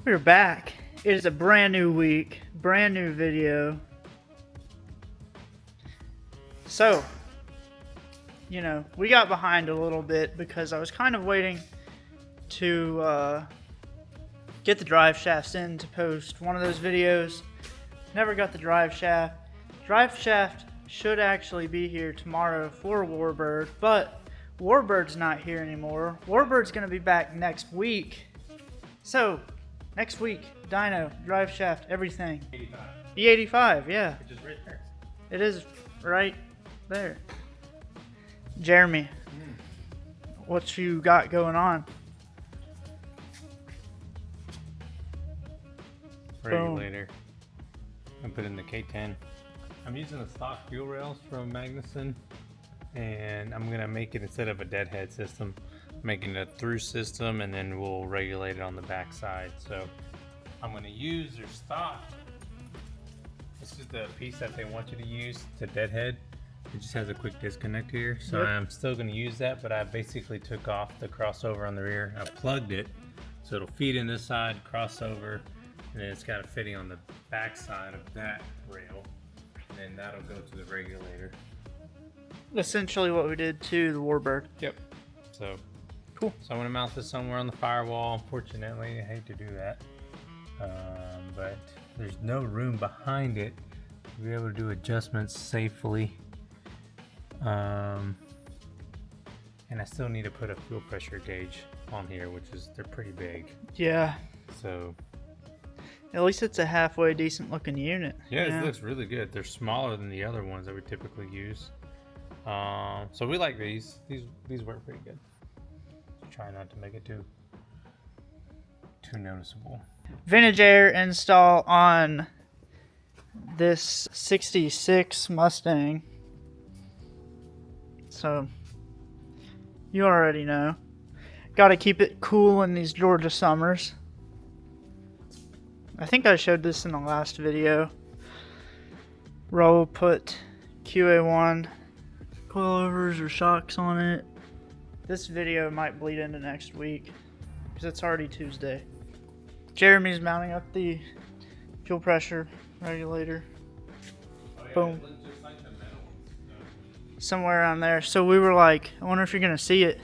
We're back. It is a brand new week, brand new video. So, we got behind a little bit because I was kind of waiting to get the drive shafts in to post one of those videos. Never got the drive shaft. Drive shaft should actually be here tomorrow for Warbird, but Warbird's not here anymore. Warbird's going to be back next week. So, next week, dyno, drive shaft, everything. 85. E85, yeah. Which is right there. It is right there. Jeremy, what you got going on? Regulator. I put in the K10. I'm using the stock fuel rails from Magnuson, and I'm gonna make it, instead of a deadhead system, making it a through system, and then we'll regulate it on the back side. So I'm gonna use their stock. This is the piece that they want you to use to deadhead. It just has a quick disconnect here, so Yep. I'm still gonna use that, but I basically took off the crossover on the rear. I plugged it, so it'll feed in this side, crossover, and then it's got a fitting on the back side of that rail, and then that'll go to the regulator. Essentially what we did to the Warbird. Yep. So Cool. So I'm gonna mount this somewhere on the firewall. Unfortunately, I hate to do that, but there's no room behind it to be able to do adjustments safely. And I still need to put a fuel pressure gauge on here, which is, they're pretty big. Yeah. So At least it's a halfway decent looking unit. yeah, it looks really good. They're smaller than the other ones that we typically use. So we like these. These work pretty good. Try not to make it too noticeable. Vintage air install on this 66 Mustang. So, you already know. Gotta keep it cool in these Georgia summers. I think I showed this in the last video. Roll put QA1 coilovers or shocks on it. This video might bleed into next week because it's already Tuesday. Jeremy's mounting up the fuel pressure regulator. Oh, yeah, Boom. it looks just like the metal ones. Somewhere around there. So we were like, I wonder if you're gonna see it.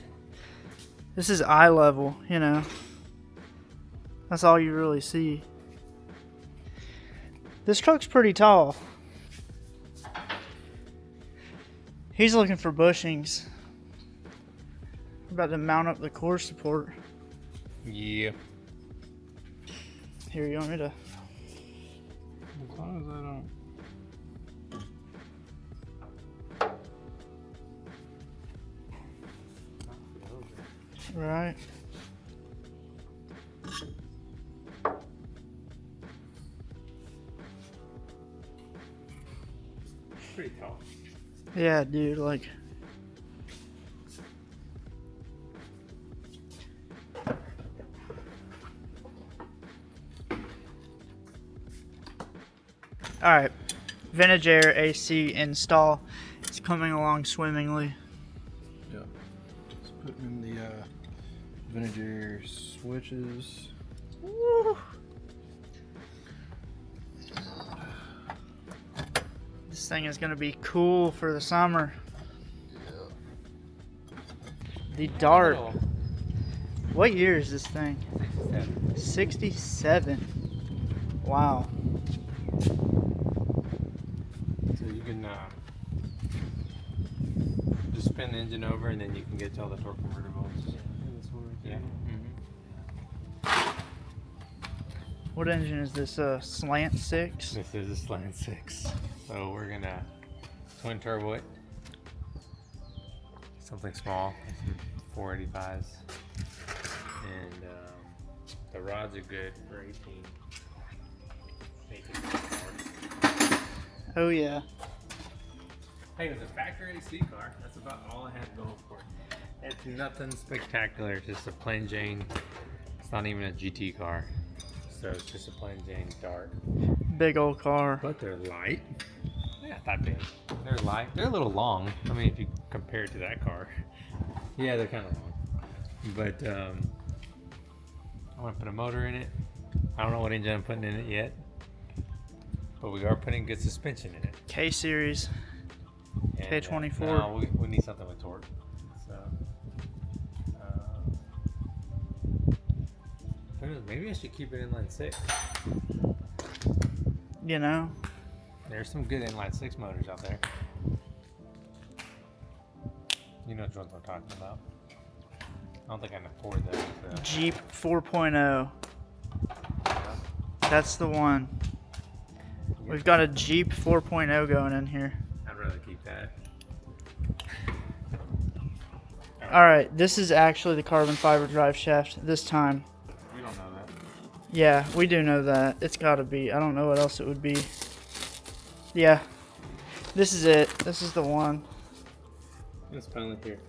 This is eye level, That's all you really see. This truck's pretty tall. He's looking for bushings. We're about to mount up the core support. Yeah. Here, you want me to? As long as I don't. Right. Pretty tall. Yeah, dude, like. Alright. Vintage Air AC install. It's coming along swimmingly. Yeah. Just putting in the vinegar switches. Woo. This thing is gonna be cool for the summer. Yeah. The Dart. What year is this thing? 67. 67. Wow. So you can just spin the engine over, and then you can get to all the torque converter volts. Yeah. What engine is this? Slant 6? This is a slant 6. So we're gonna twin turbo it. Something small, some 485s. And the rods are good for 18. Oh yeah. Hey, it was a factory AC car. That's about all I had going for it. It's nothing spectacular. It's just a plain Jane. It's not even a GT car. So it's just a plain Jane Dart. Big old car. But they're light. They're not that big. They're light. They're a little long. I mean, if you compare it to that car. Yeah, they're kind of long. But I want to put a motor in it. I don't know what engine I'm putting in it yet, but we are putting good suspension in it. K series. And, K24. No, we need something with torque. So, who knows, maybe I should keep it inline 6. You know, There's some good inline 6 motors out there. You know which ones I'm talking about. I don't think I can afford those. So. Jeep 4.0. That's the one. We've got a Jeep 4.0 going in here. I'd rather keep that. Alright, this is actually the carbon fiber drive shaft this time. We don't know that. Yeah, we do know that. It's gotta be. I don't know what else it would be. Yeah. This is it. This is the one. It's finally here.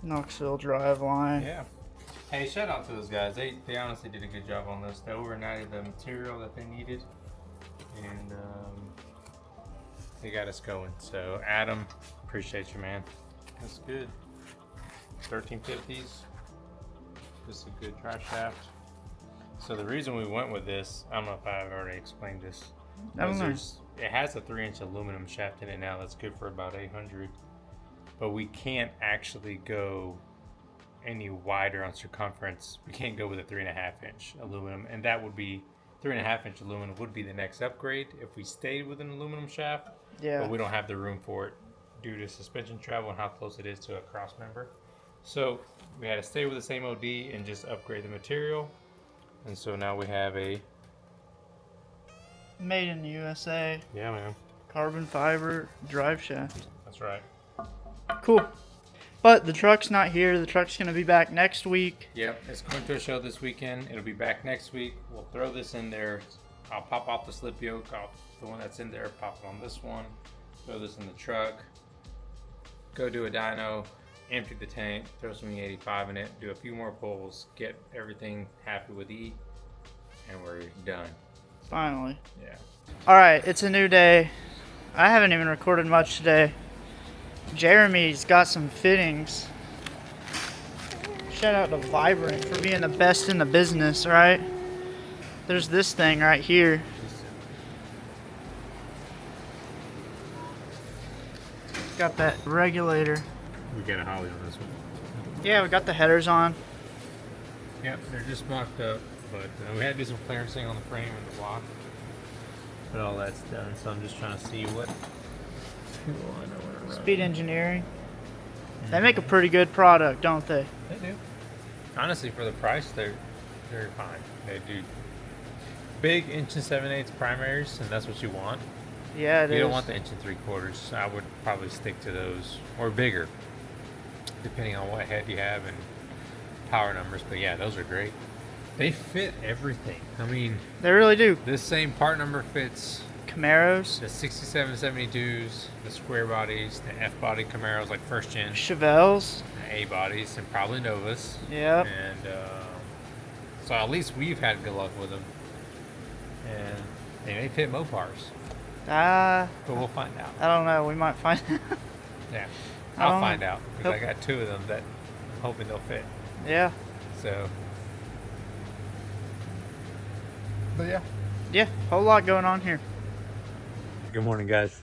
Knoxville drive line. Yeah. Hey, shout out to those guys. They honestly did a good job on this. They overnighted the material that they needed, and they got us going. So Adam, appreciate you, man. That's good. 1350s. This is a good drive shaft. So the reason we went with this, I don't know if I've already explained this. I don't know. It has a 3-inch aluminum shaft in it now. That's good for about 800. But we can't actually go any wider on circumference. We can't go with a 3.5-inch aluminum, and that would be 3.5-inch aluminum would be the next upgrade if we stayed with an aluminum shaft. Yeah. But we don't have the room for it due to suspension travel and how close it is to a cross member. So we had to stay with the same OD and just upgrade the material. And so now we have a Made in the USA. yeah, man. Carbon fiber drive shaft. That's right. Cool. But the truck's not here. The truck's going to be back next week. Yep, it's going to a show this weekend. It'll be back next week. We'll throw this in there. I'll pop off the slip yoke off the one that's in there, pop it on this one, throw this in the truck, go do a dyno, empty the tank, throw some E85 in it, do a few more pulls, get everything happy with E, and we're done. Finally. Yeah. Alright, it's a new day. I haven't even recorded much today. Jeremy's got some fittings. Shout out to Vibrant for being the best in the business, right? There's this thing right here. Got that regulator. We got a Holly on this one. Yeah, we got the headers on. Yep, they're just mocked up, but we had to do some clearancing on the frame and the block. But all that's done, so I'm just trying to see what. Speed Engineering. They make a pretty good product, don't they? They do. Honestly, for the price, they're fine. They do big 1 7/8 primaries, and that's what you want. Yeah, it is. You don't want the 1 3/4. I would probably stick to those, or bigger, depending on what head you have and power numbers. But yeah, those are great. They fit everything. I mean, They really do. this same part number fits Camaros, the 6772s, the square bodies, the F body Camaros, like first gen, Chevelles. the A bodies, and probably Novas. Yep. And so at least we've had good luck with them. And they may fit Mopars, but we'll find out. I don't know. We might find. Yeah, I I'll don't find know. out because I got 2 of them that I'm hoping they'll fit. Yeah. So, but yeah. Yeah. Whole lot going on here. Good morning, guys.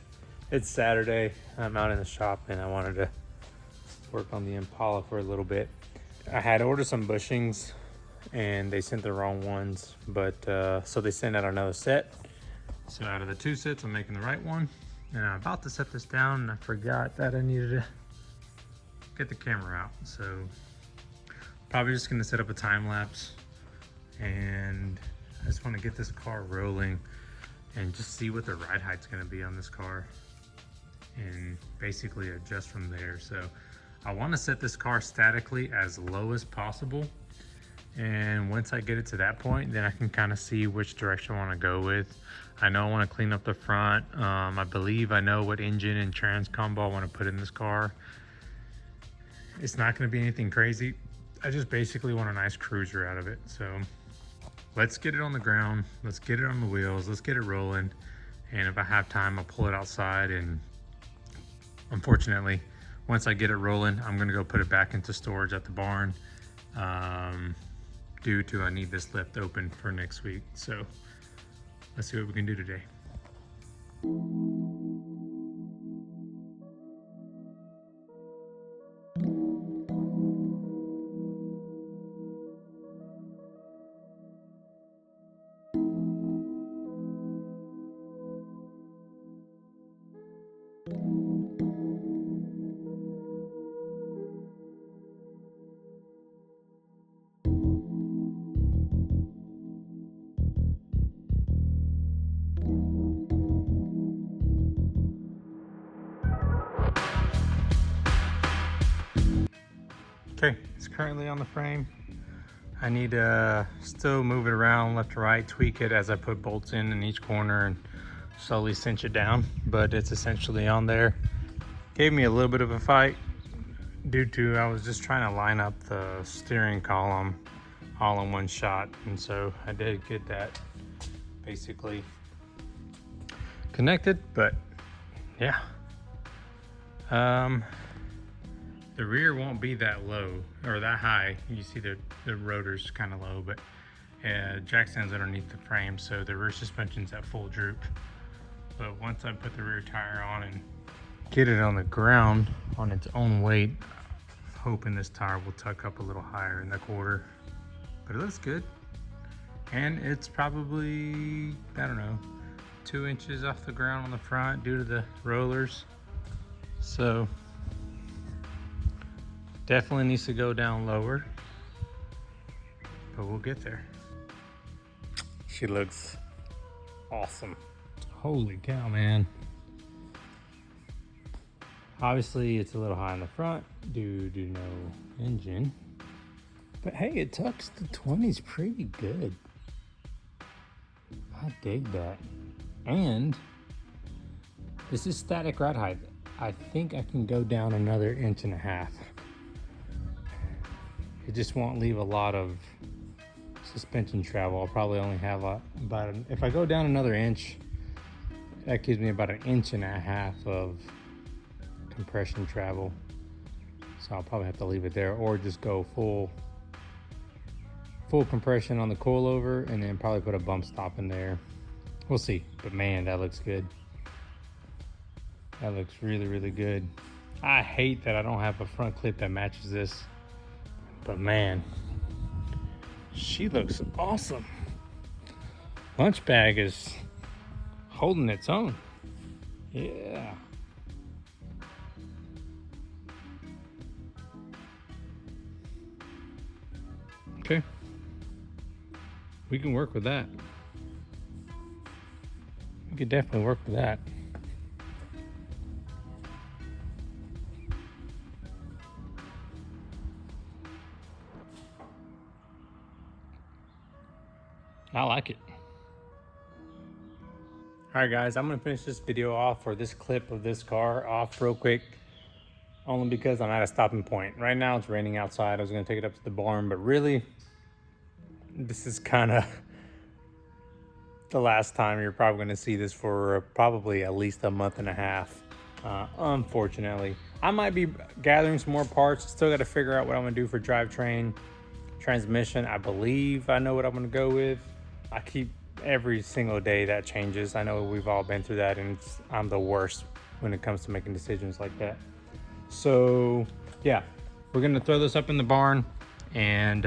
It's Saturday. I'm out in the shop and I wanted to work on the Impala for a little bit. I had ordered some bushings and they sent the wrong ones, but so they sent out another set. So out of the 2 sets, I'm making the right one. And I'm about to set this down and I forgot that I needed to get the camera out. So probably just gonna set up a time lapse and I just want to get this car rolling and just see what the ride height's going to be on this car and basically adjust from there. So I want to set this car statically as low as possible, and once I get it to that point, then I can kind of see which direction I want to go with. I know I want to clean up the front. I believe I know what engine and trans combo I want to put in this car. It's not going to be anything crazy. I just basically want a nice cruiser out of it. So let's get it on the ground, let's get it on the wheels, let's get it rolling, and if I have time, I'll pull it outside. And unfortunately, once I get it rolling, I'm gonna go put it back into storage at the barn, due to I need this lift open for next week. So let's see what we can do today. Okay, it's currently on the frame. I need to still move it around left to right, tweak it as I put bolts in each corner and slowly cinch it down, but it's essentially on there. Gave me a little bit of a fight due to I was just trying to line up the steering column all in one shot, and so I did get that basically connected, but yeah. The rear won't be that low or that high. You see the rotor's kind of low, but jack stands underneath the frame, so the rear suspension's at full droop. But once I put the rear tire on and get it on the ground on its own weight, I'm hoping this tire will tuck up a little higher in the quarter. But it looks good. And it's probably, I don't know, 2 inches off the ground on the front due to the rollers. So definitely needs to go down lower, but we'll get there. She looks awesome. Holy cow, man. Obviously it's a little high in the front due to no engine, but hey, it tucks the 20s pretty good. I dig that. And this is static ride height. I think I can go down another 1.5 inches. It just won't leave a lot of suspension travel. I'll probably only have if I go down another inch, that gives me about 1.5 inches of compression travel. So I'll probably have to leave it there or just go full compression on the coilover and then probably put a bump stop in there. We'll see, but man, that looks good. That looks really, really good. I hate that I don't have a front clip that matches this. But man, she looks awesome. Lunch bag is holding its own. Yeah. Okay. We can work with that. We could definitely work with that. I like it. All right, guys, I'm gonna finish this video off, or this clip of this car off real quick, only because I'm at a stopping point. Right now it's raining outside. I was gonna take it up to the barn, but really, this is kind of the last time you're probably gonna see this for probably at least 1.5 months. Unfortunately, I might be gathering some more parts. Still got to figure out what I'm gonna do for drivetrain, transmission. I believe I know what I'm gonna go with. I keep every single day that changes. I know we've all been through that, and I'm the worst when it comes to making decisions like that. So yeah, we're gonna throw this up in the barn and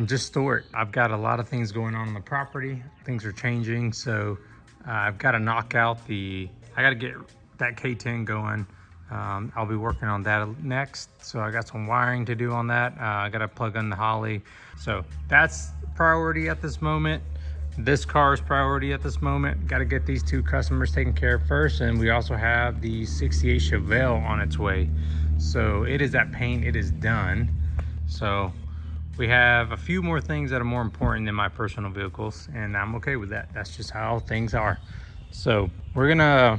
just store it. I've got a lot of things going on the property. Things are changing, so I've got to knock out I got to get that K10 going. I'll be working on that next. So I got some wiring to do on that. I got to plug in the Holly. So that's priority at this moment. This car is priority at this moment. Got to get these 2 customers taken care of first. And we also have the 68 Chevelle on its way. So it is that paint, it is done. So we have a few more things that are more important than my personal vehicles, and I'm okay with that. That's just how things are. So we're gonna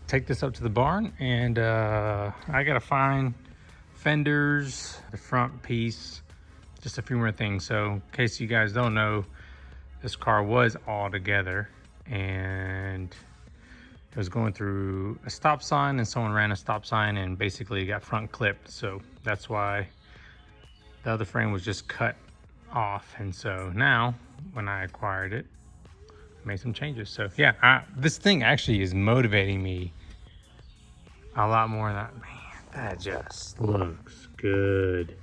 take this up to the barn, and I gotta find fenders, the front piece, just a few more things. So in case you guys don't know, this car was all together and it was going through a stop sign and someone ran a stop sign and basically got front clipped. So that's why the other frame was just cut off. And so now when I acquired it, I made some changes. So yeah, this thing actually is motivating me a lot more than that. Man, that just looks good.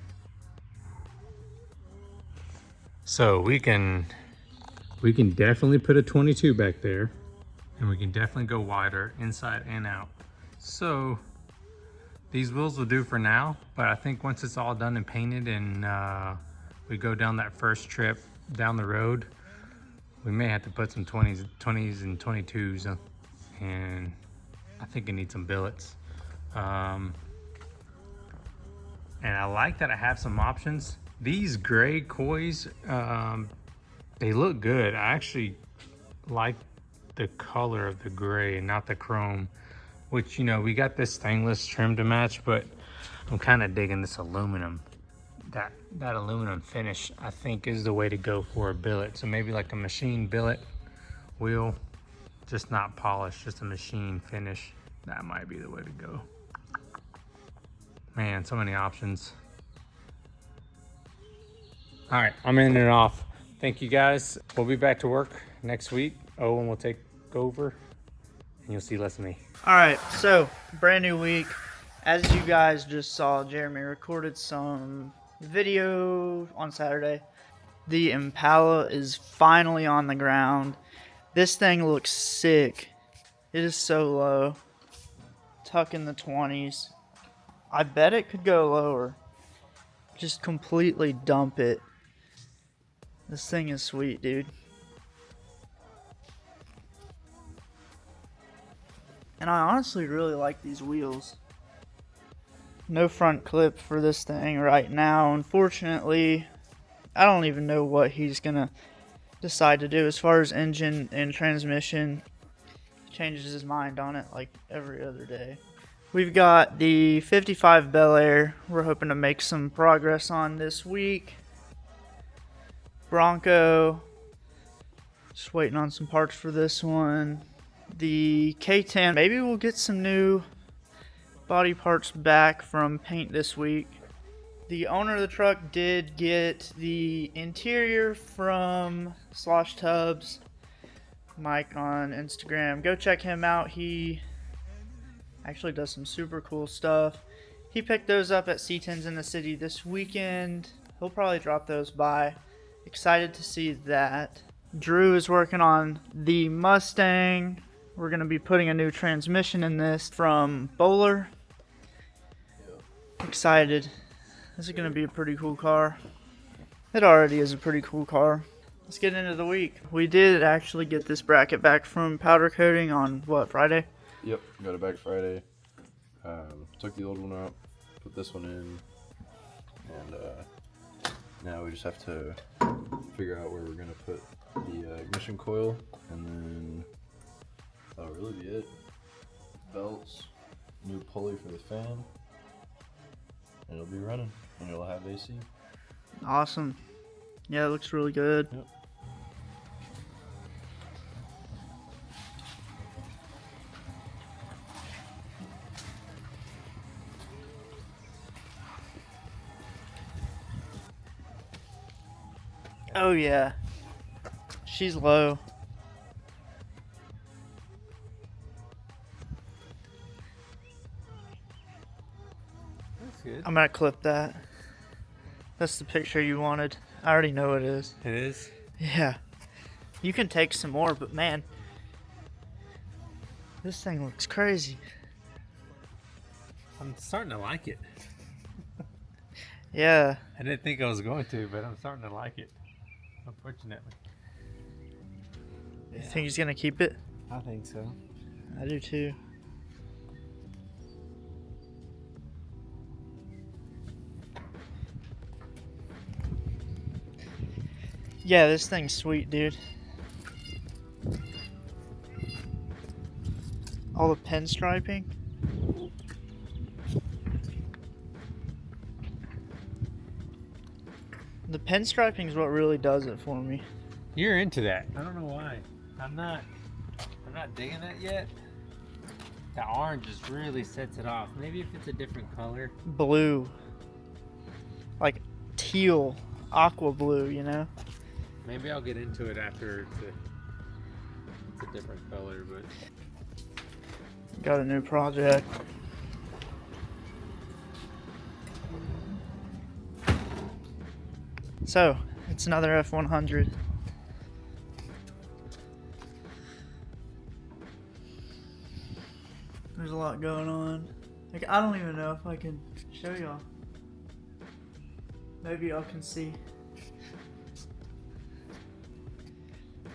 So we can definitely put a 22 back there, and we can definitely go wider inside and out. So these wheels will do for now, but I think once it's all done and painted and we go down that first trip down the road, we may have to put some 20s and 22s, and I think it needs some billets. And I like that I have some options. These gray coys, they look good. I actually like the color of the gray and not the chrome, which, you know, we got this stainless trim to match, but I'm kind of digging this aluminum. That aluminum finish, I think, is the way to go for a billet. So maybe like a machine billet wheel, just not polished, just a machine finish. That might be the way to go. Man, so many options. All right, I'm ending it off. Thank you guys. We'll be back to work next week. Owen will take over and you'll see less of me. All right, so brand new week. As you guys just saw, Jeremy recorded some video on Saturday. The Impala is finally on the ground. This thing looks sick. It is so low. Tuck in the 20s. I bet it could go lower. Just completely dump it. This thing is sweet, dude. And I honestly really like these wheels. No front clip for this thing right now. Unfortunately, I don't even know what he's gonna decide to do as far as engine and transmission. He changes his mind on it like every other day. We've got the 55 Bel Air we're hoping to make some progress on this week. Bronco, just waiting on some parts for this one. The K10, maybe we'll get some new body parts back from paint this week. The owner of the truck did get the interior from Slosh Tubs, Mike on Instagram. Go check him out. He actually does some super cool stuff. He picked those up at C10s in the city this weekend. He'll probably drop those by. Excited to see that. Drew is working on the Mustang. We're going to be putting a new transmission in this from Bowler. Excited. This is going to be a pretty cool car. It already is a pretty cool car. Let's get into the week. We did actually get this bracket back from powder coating on, what, Friday? Yep, got it back Friday. Took the old one out, put this one in, and now we just have to figure out where we're going to put the ignition coil, and then that'll really be it. Belts, new pulley for the fan, and it'll be running, and it'll have AC. Awesome. Yeah, it looks really good. Yep. Oh yeah. She's low. That's good. I'm gonna clip that. That's the picture you wanted. I already know it is. It is? Yeah. You can take some more, but man, this thing looks crazy. I'm starting to like it. Yeah. I didn't think I was going to, but I'm starting to like it. Unfortunately. You think he's gonna keep it? I think so. I do too. Yeah, this thing's sweet, dude. All the pinstriping. The pinstriping is what really does it for me. You're into that. I don't know why. I'm not digging that yet. The orange just really sets it off. Maybe if it's a different color. Blue. Like teal, aqua blue, you know? Maybe I'll get into it after it's a different color, but Got a new project. So, it's another F100. There's a lot going on. Like, I don't even know if I can show y'all. Maybe y'all can see.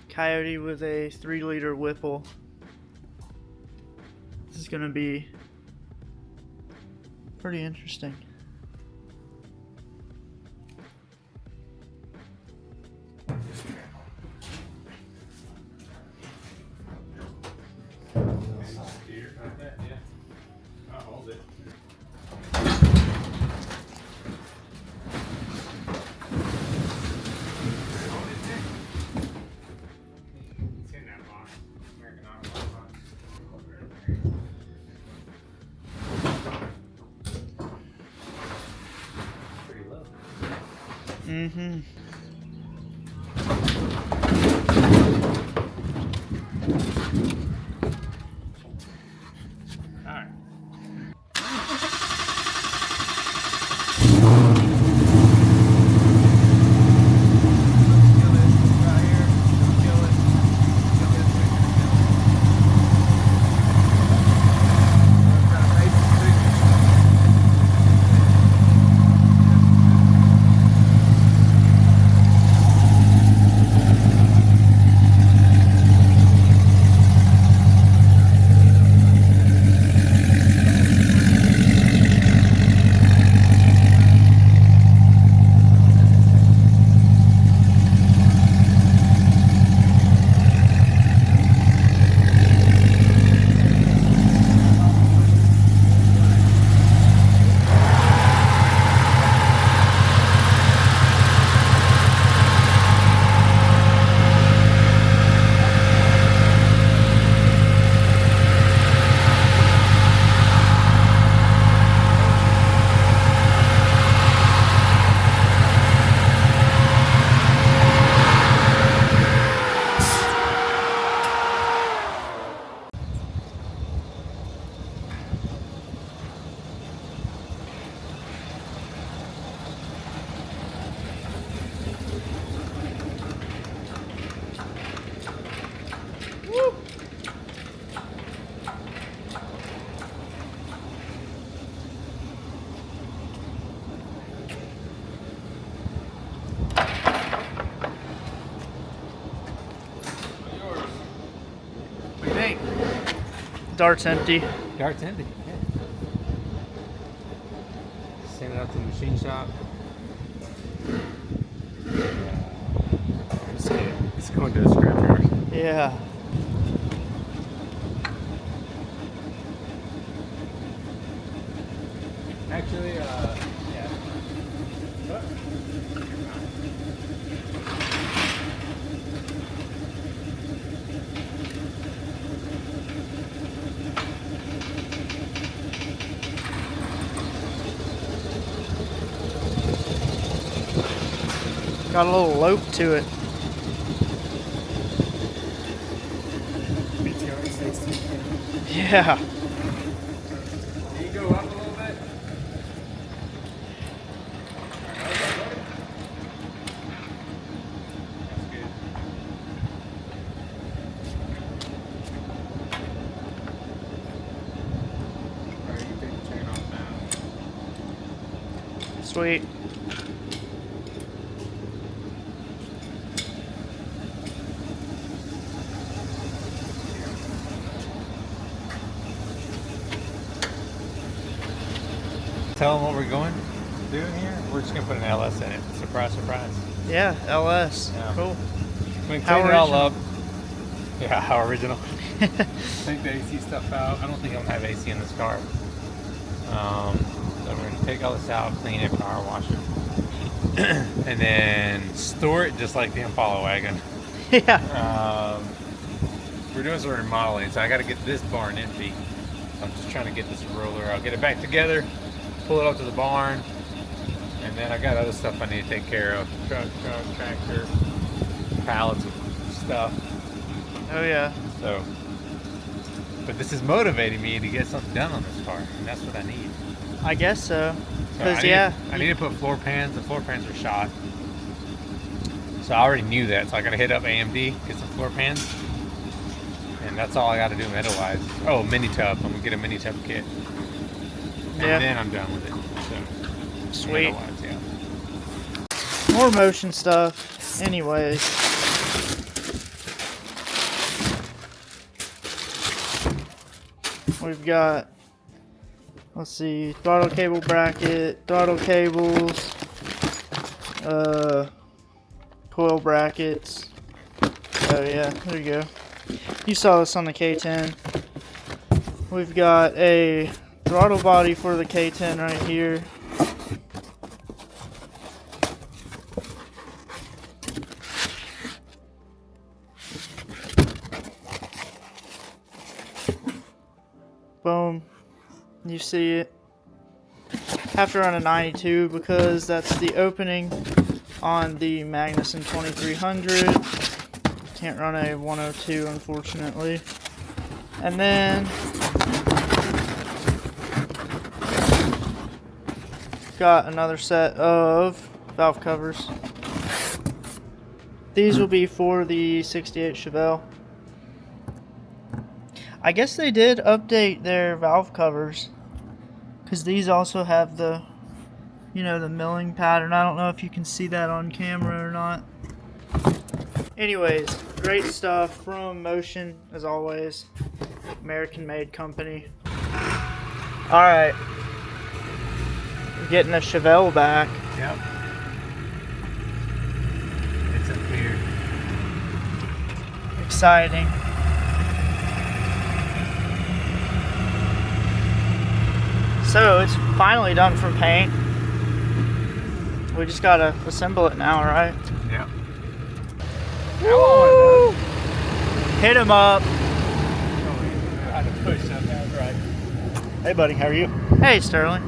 Coyote with a 3-liter Whipple. This is gonna be pretty interesting. Mm-hmm. all right. What do you think? Dart's empty. Dart's empty. Yeah. Send it out to the machine shop. It's going to a scrapyard. Yeah. Actually, yeah. Got a little lope to it. Yeah. Can you go up a little bit? That's good. Alright, you take the chain off now. Sweet. Tell them what we're going doing here. We're just gonna put an LS in it. Surprise, surprise. Yeah, LS. Yeah. Cool. We can How clean it all original. up. Yeah, how original. Take the AC stuff out. I don't think I'm gonna have AC in this car. So we're gonna take all this out, clean it, power wash it, and then store it just like the Impala wagon. Yeah. We're doing some remodeling, so I got to get this barn empty. So I'm just trying to get this roller. I'll get it back together, pull it up to the barn, and then I got other stuff I need to take care of. Truck, tractor, pallets of stuff. Oh yeah. So, but this is motivating me to get something done on this car, and that's what I need. I guess so. So Because I need to put floor pans. The floor pans are shot. So I already knew that. So I got to hit up AMD, get some floor pans. And that's all I got to do metal-wise. Oh, mini tub. I'm going to get a mini tub kit. And then I'm done with it. So, sweet. metal-wise, yeah. More motion stuff. Anyways. We've got, let's see, throttle cable bracket, throttle cables, coil brackets. Oh yeah, there you go. You saw this on the K10. We've got a throttle body for the K10 right here. Boom. You see it. Have to run a 92 because that's the opening on the Magnuson 2300. Can't run a 102 unfortunately. And then got another set of valve covers. These will be for the 68 Chevelle. I guess they did update their valve covers because these also have the, you know, the milling pattern. I don't know if you can see that on camera or not. Anyways, great stuff from Motion as always. American made company. Alright. We're getting a Chevelle back. Yep. It's up here. Exciting. So it's finally done from paint. We just gotta assemble it now, right? Yep. Woo! Hit him up. Hey buddy, how are you? Hey Sterling.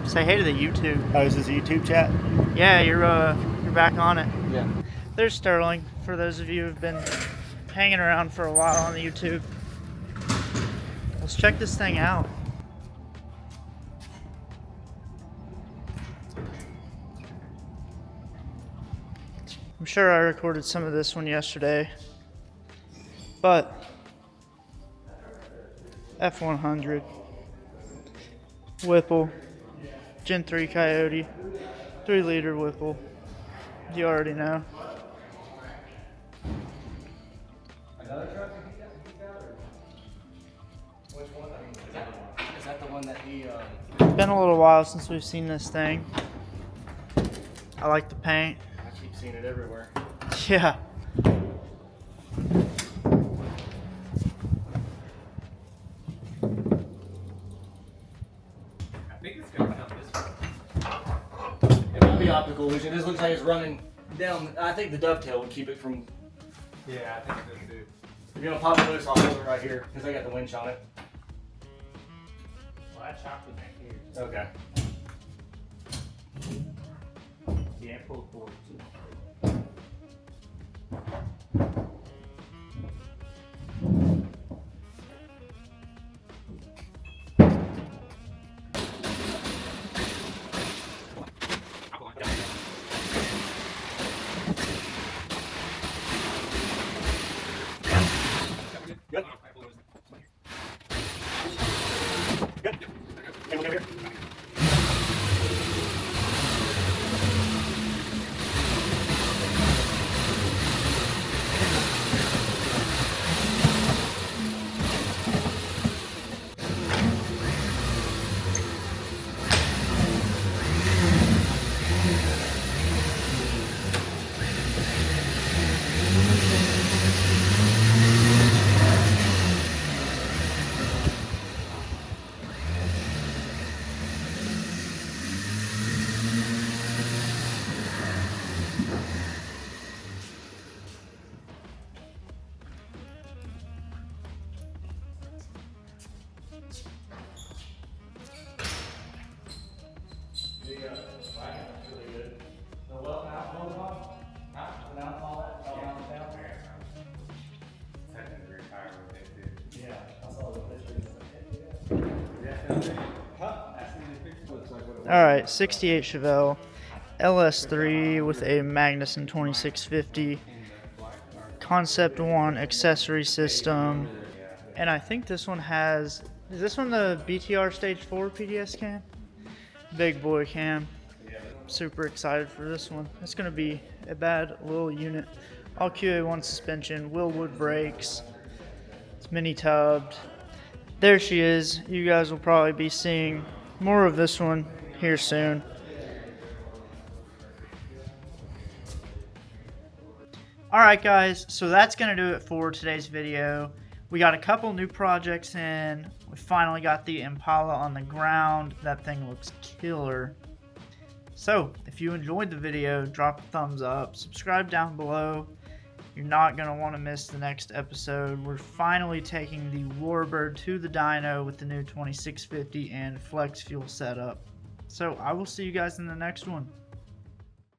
Say hey to the YouTube. Oh, is this a YouTube chat? Yeah, you're back on it. Yeah. There's Sterling, for those of you who've been hanging around for a while on the YouTube. Let's check this thing out. I'm sure I recorded some of this one yesterday, but F100, Whipple, Gen 3 Coyote, 3-liter Whipple, you already know. Is that the one that he, It's been a little while since we've seen this thing. I like the paint. I keep seeing it everywhere. Yeah. I think it's going to come this way. It might be optical illusion. This looks like it's running down. I think the dovetail would keep it from. Yeah, I think it does too. If you're gonna pop it loose, I'll hold it right here because I got the winch on it. Well, I chopped it back here. Okay. Yeah, pull it forward too. Good. Good. Hey, look over here. Alright, 68 Chevelle, LS3 with a Magnuson 2650, Concept 1 accessory system, and I think this one has, is this one the BTR Stage 4 PDS cam? Big boy cam. Super excited for this one. It's going to be a bad little unit. All QA1 suspension, Willwood brakes, it's mini tubbed. There she is. You guys will probably be seeing more of this one here soon. Alright guys, so that's going to do it for today's video. We got a couple new projects in. We finally got the Impala on the ground. That thing looks killer. So, if you enjoyed the video, drop a thumbs up, subscribe down below. You're not going to want to miss the next episode. We're finally taking the Warbird to the dyno with the new 2650 and flex fuel setup. So, I will see you guys in the next one.